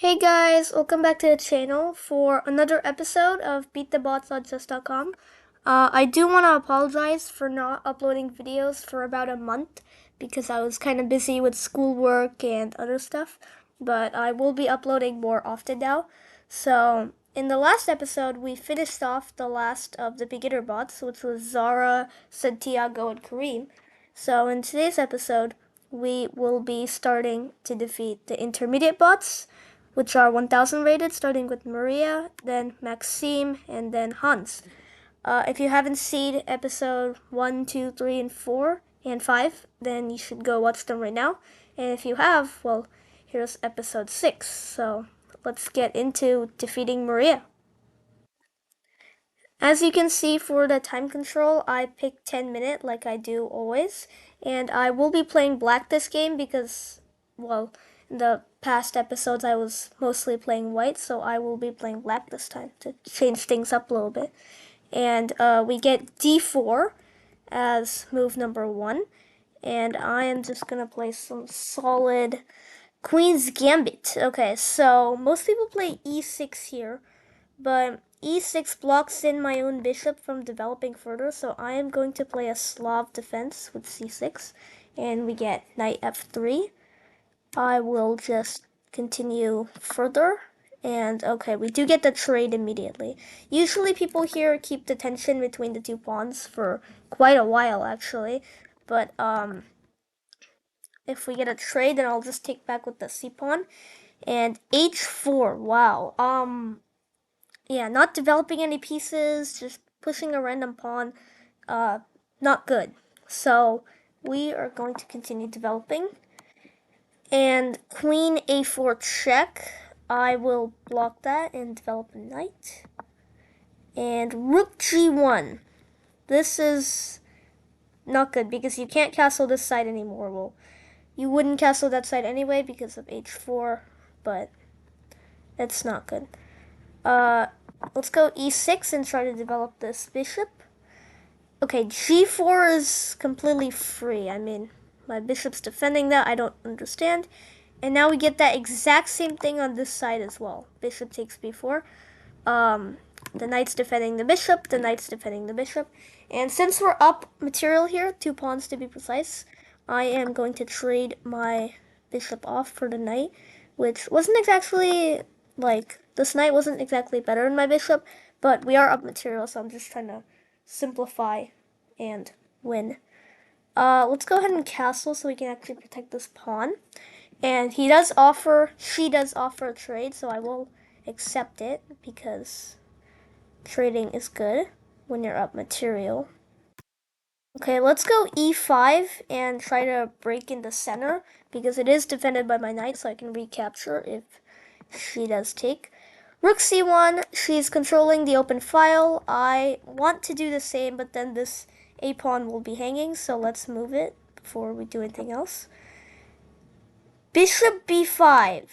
Hey guys, welcome back to the channel for another episode of BeatTheBots on Chess.com. I do want to apologize for not uploading videos for about a month because I was kind of busy with schoolwork and other stuff, but I will be uploading more often now. So, in the last episode, we finished off the last of the beginner bots, which was Zara, Santiago, and Kareem. So, in today's episode, we will be starting to defeat the intermediate bots, which are 1000 rated, starting with Maria, then Maxime, and then Hans. If you haven't seen episode 1, 2, 3, and 4, and 5, then you should go watch them right now. And if you have, well, here's episode 6. So let's get into defeating Maria. As you can see for the time control, I picked 10-minute like I do always. And I will be playing black this game because, well, in the past episodes I was mostly playing white, so I will be playing black this time to change things up a little bit. And we get d4 as move number 1. And I am just going to play some solid Queen's Gambit. Okay, so most people play e6 here, but e6 blocks in my own bishop from developing further, so I am going to play a Slav defense with c6, and we get knight f3. I will just continue further, and okay, we do get the trade immediately. Usually people here keep the tension between the two pawns for quite a while, actually, but if we get a trade, then I'll just take back with the c pawn, and h4, wow, yeah, not developing any pieces, just pushing a random pawn, not good. So we are going to continue developing. And queen a4 check, I will block that and develop a knight. And rook g1, this is not good because you can't castle this side anymore. Well, you wouldn't castle that side anyway because of h4, but it's not good. Let's go e6 and try to develop this bishop. Okay, g4 is completely free. I mean, my bishop's defending that. I don't understand. And now we get that exact same thing on this side as well. Bishop takes b4. The knight's defending the bishop. The knight's defending the bishop. And since we're up material here, 2 pawns to be precise, I am going to trade my bishop off for the knight, which wasn't exactly, like, this knight wasn't exactly better than my bishop, but we are up material, so I'm just trying to simplify and win. Let's go ahead and castle so we can actually protect this pawn. And she does offer a trade, so I will accept it because trading is good when you're up material. Okay, let's go e5 and try to break in the center because it is defended by my knight, so I can recapture if she does take. Rook c1, she's controlling the open file. I want to do the same, but then this a pawn will be hanging, so let's move it before we do anything else. Bishop b5.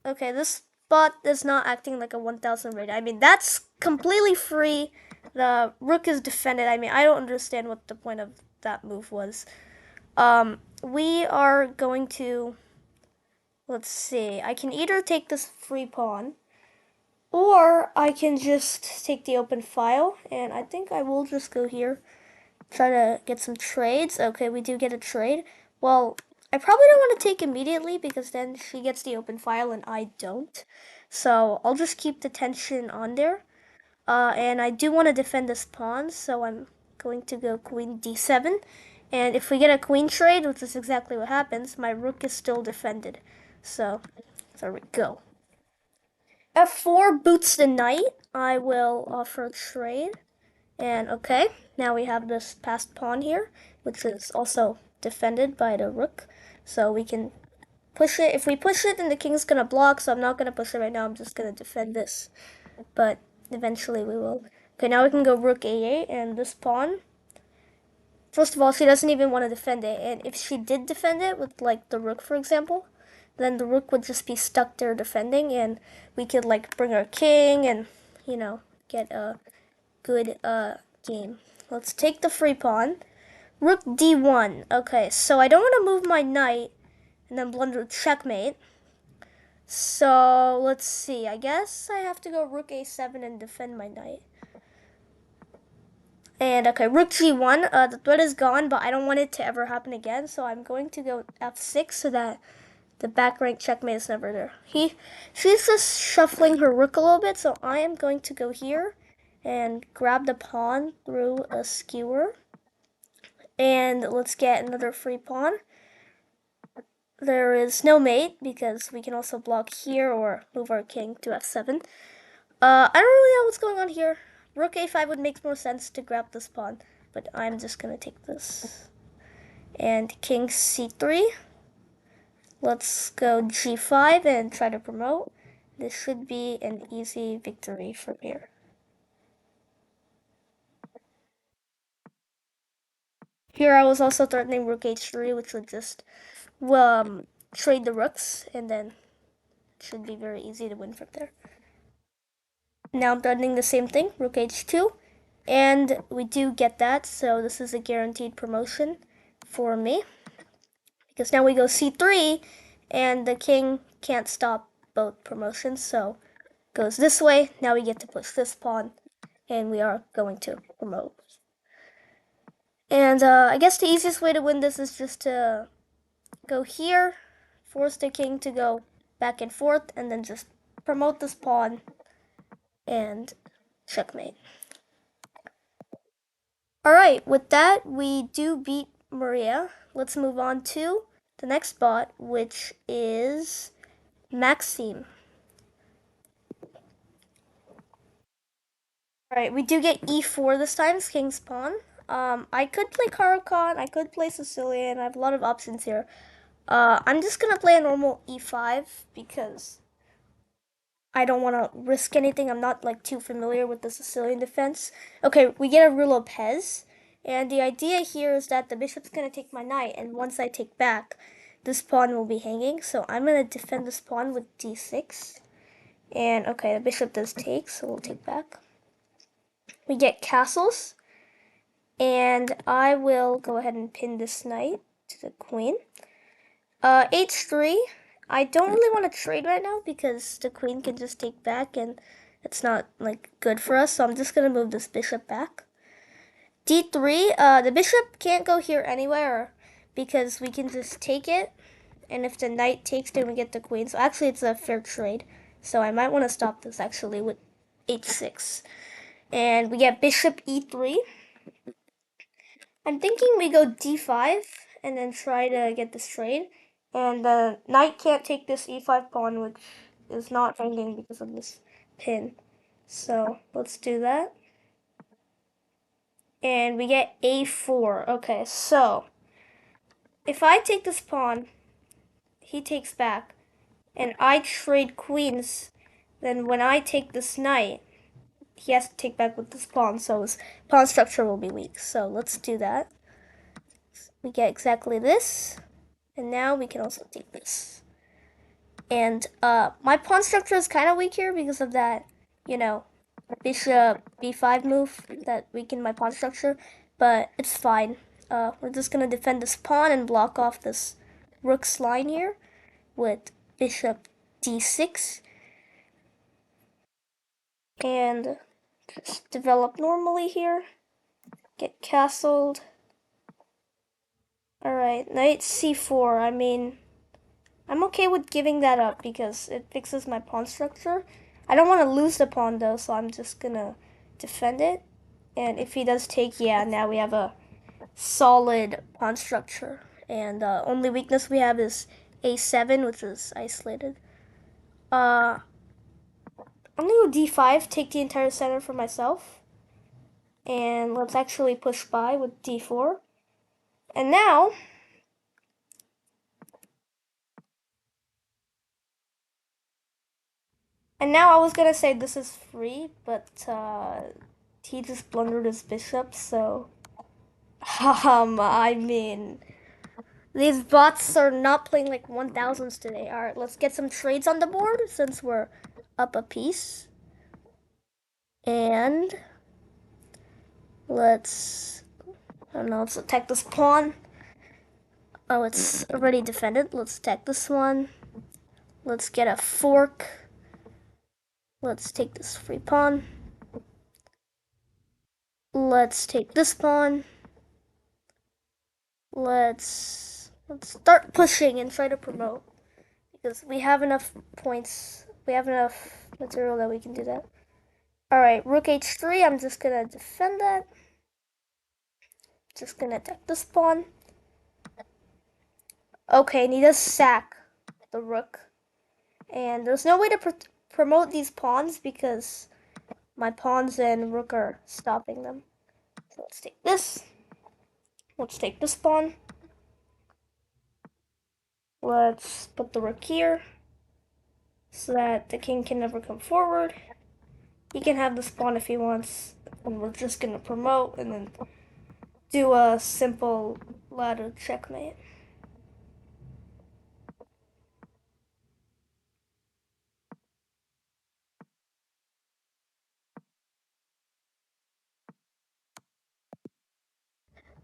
Okay, this bot is not acting like a 1000 raid. I mean, that's completely free. The rook is defended. I mean, I don't understand what the point of that move was. We are going to, let's see, I can either take this free pawn, or I can just take the open file, and I think I will just go here, try to get some trades. Okay, we do get a trade. Well, I probably don't want to take immediately because then she gets the open file and I don't. So I'll just keep the tension on there. And I do want to defend this pawn, so I'm going to go queen d7. And if we get a queen trade, which is exactly what happens, my rook is still defended. So there we go. f4 boots the knight. I will offer a trade. And okay, now we have this passed pawn here, which is also defended by the rook. So we can push it. If we push it, then the king's gonna block, so I'm not gonna push it right now. I'm just gonna defend this. But eventually we will. Okay, now we can go rook a8, and this pawn. First of all, she doesn't even want to defend it, and if she did defend it with, like, the rook, for example, then the rook would just be stuck there defending, and we could, like, bring our king and, get a good game. Let's take the free pawn. Rook d1. Okay, so I don't want to move my knight and then blunder checkmate. So let's see. I guess I have to go rook a7 and defend my knight. And okay, rook g1. The threat is gone, but I don't want it to ever happen again. So I'm going to go f6 so that the back rank checkmate is never there. She's just shuffling her rook a little bit, so I am going to go here and grab the pawn through a skewer. And let's get another free pawn. There is no mate because we can also block here or move our king to f7. I don't really know what's going on here. Rook a5 would make more sense to grab this pawn, but I'm just gonna take this. And king c3. Let's go g5 and try to promote. This should be an easy victory from here. Here I was also threatening rook h3, which would just trade the rooks, and then it should be very easy to win from there. Now I'm threatening the same thing, rook h2, and we do get that, so this is a guaranteed promotion for me. Because now we go c3, and the king can't stop both promotions, so goes this way. Now we get to push this pawn, and we are going to promote. And I guess the easiest way to win this is just to go here, force the king to go back and forth, and then just promote this pawn and checkmate. Alright, with that, we do beat Maria. Let's move on to the next spot, which is Maxime. Alright, we do get e4 this time, king's pawn. I could play Caro-Kann, I could play Sicilian, I have a lot of options here. I'm just gonna play a normal e5 because I don't want to risk anything. I'm not like too familiar with the Sicilian defense. Okay, we get a Ruy Lopez, and the idea here is that the bishop's gonna take my knight, and once I take back, this pawn will be hanging. So I'm gonna defend this pawn with d6, and okay, the bishop does take, so we'll take back. We get castles, and I will go ahead and pin this knight to the queen. H3. I don't really want to trade right now because the queen can just take back and it's not like good for us. So I'm just gonna move this bishop back. D3. The bishop can't go here anywhere because we can just take it, and if the knight takes, then we get the queen. So actually, it's a fair trade. So I might want to stop this actually with H6, and we get bishop E3. I'm thinking we go D5 and then try to get this trade. And the knight can't take this E5 pawn, which is not hanging because of this pin. So let's do that. And we get A4. Okay, so if I take this pawn, he takes back, and I trade queens, then when I take this knight, he has to take back with this pawn, so his pawn structure will be weak. So let's do that. We get exactly this. And now we can also take this. And my pawn structure is kind of weak here because of that, you know, bishop b5 move that weakened my pawn structure. But it's fine. We're just going to defend this pawn and block off this rook's line here with bishop d6. And just develop normally here. Get castled. Alright, knight c4. I mean, I'm okay with giving that up because it fixes my pawn structure. I don't want to lose the pawn though, so I'm just gonna defend it. And if he does take, yeah, now we have a solid pawn structure. And only weakness we have is a7, which is isolated. I'm gonna go d5, take the entire center for myself. And let's actually push by with d4. And now I was gonna say this is free, but he just blundered his bishop, so I mean, these bots are not playing like 1000s today. All right, let's get some trades on the board since we're up a piece, and let's. don't know, let's attack this pawn. Oh, it's already defended. Let's attack this one. Let's get a fork. Let's take this free pawn. Let's take this pawn. Let's start pushing and try to promote. Because we have enough points. We have enough material that we can do that. Alright, rook h3. I'm just gonna defend that. Just gonna attack this pawn. Okay, need to sack the rook. And there's no way to promote these pawns because my pawns and rook are stopping them. So let's take this. Let's take this pawn. Let's put the rook here so that the king can never come forward. He can have this pawn if he wants. And we're just gonna promote and then do a simple ladder checkmate.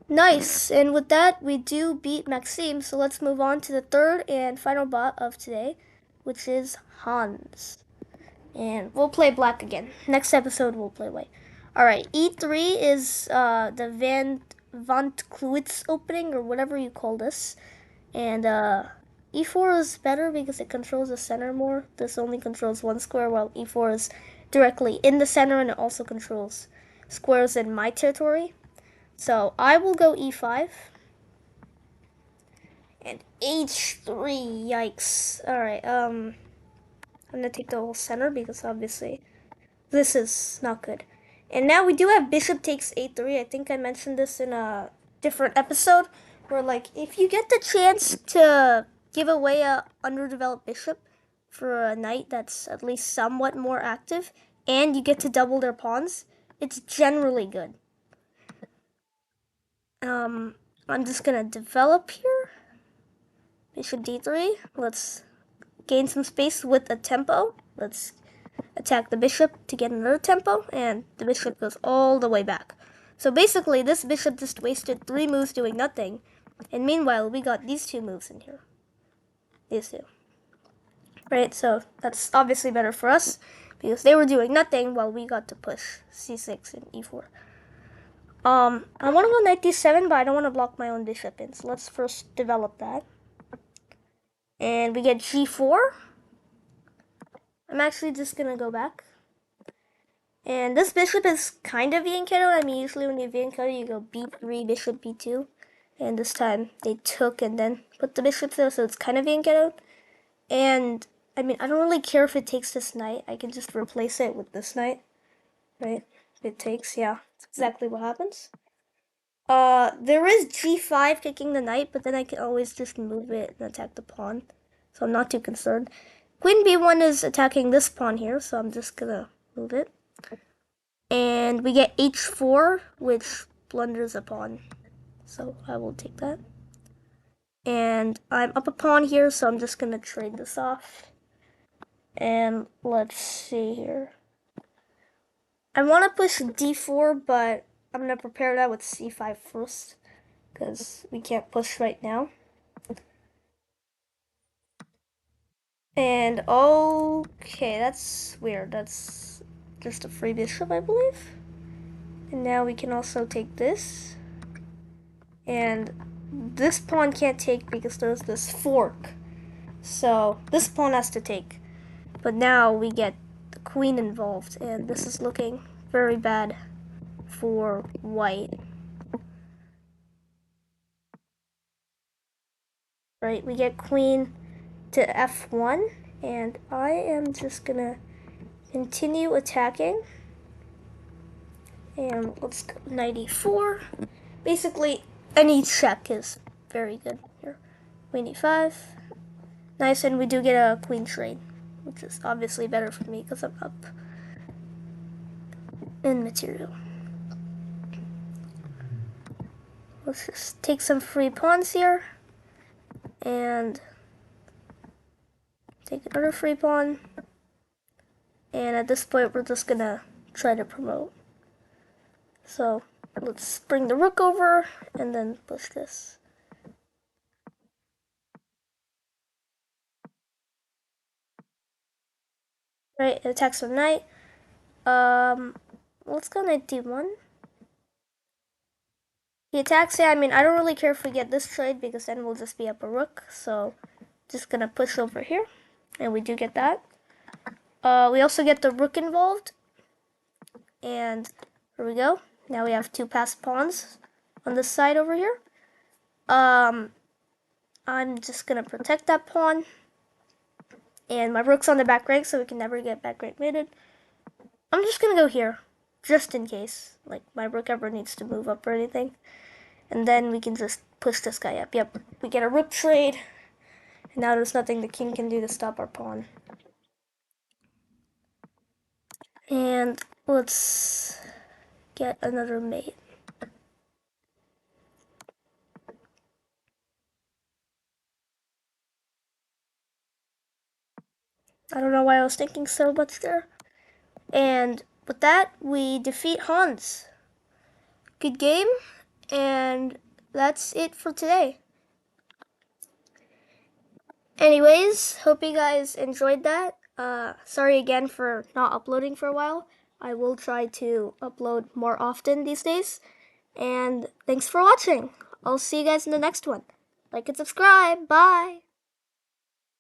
Nice, and with that, we do beat Maxime, so let's move on to the third and final bot of today, which is Hans. And we'll play black again. Next episode, we'll play white. Alright, E3 is the Van Clewitz opening, or whatever you call this. And E4 is better because it controls the center more. This only controls one square, while E4 is directly in the center and it also controls squares in my territory. So I will go E5. And H3, yikes. Alright, I'm gonna take the whole center because obviously this is not good. And now we do have bishop takes A3. I think I mentioned this in a different episode where, like, if you get the chance to give away a underdeveloped bishop for a knight that's at least somewhat more active and you get to double their pawns, it's generally good. I'm just gonna develop here. Bishop D3. Let's gain some space with a tempo. Let's attack the bishop to get another tempo, and the bishop goes all the way back. So basically, this bishop just wasted 3 moves doing nothing, and meanwhile, we got these 2 moves in here. These 2. Right, so that's obviously better for us, because they were doing nothing while we got to push C6 and E4. I want to go knight D7, but I don't want to block my own bishop in, so let's first develop that. And we get G4. I'm actually just gonna go back. And this bishop is kind of Vianketo. I mean, usually when you Vianketo, you go B3, bishop B2. And this time they took and then put the bishop there, so it's kind of Vianketo. And I mean, I don't really care if it takes this knight. I can just replace it with this knight, right? If it takes, yeah, that's exactly what happens. There is G5 kicking the knight, but then I can always just move it and attack the pawn. So I'm not too concerned. Queen B1 is attacking this pawn here, so I'm just gonna move it. And we get H4, which blunders a pawn. So I will take that. And I'm up a pawn here, so I'm just gonna trade this off. And let's see here. I want to push D4, but I'm gonna prepare that with C5 first, because we can't push right now. And okay, that's weird. That's just a free bishop, I believe. And now we can also take this. And this pawn can't take because there's this fork. So this pawn has to take. But now we get the queen involved, and this is looking very bad for white. Right, we get queen to F1, and I am just gonna continue attacking. And let's go knight E4. Basically, any check is very good here. Queen E5. Nice, and we do get a queen trade, which is obviously better for me because I'm up in material. Let's just take some free pawns here and take another free pawn. And at this point, we're just gonna try to promote. So let's bring the rook over and then push this. Right, it attacks with knight. Let's go knight d1. He attacks it. I mean, I don't really care if we get this trade because then we'll just be up a rook. So, just gonna push over here, and we do get that. We also get the rook involved, and here we go. Now we have two passed pawns on this side over here. I'm just gonna protect that pawn, and my rook's on the back rank, so we can never get back rank mated. I'm just gonna go here, just in case, like my rook ever needs to move up or anything, and then we can just push this guy up. Yep, we get a rook trade, and now there's nothing the king can do to stop our pawn. And let's get another mate. I don't know why I was thinking so much there. And with that, we defeat Hans. Good game, and that's it for today. Anyways, hope you guys enjoyed that. Sorry again for not uploading for a while. I will try to upload more often these days. And thanks for watching. I'll see you guys in the next one. Like and subscribe. Bye.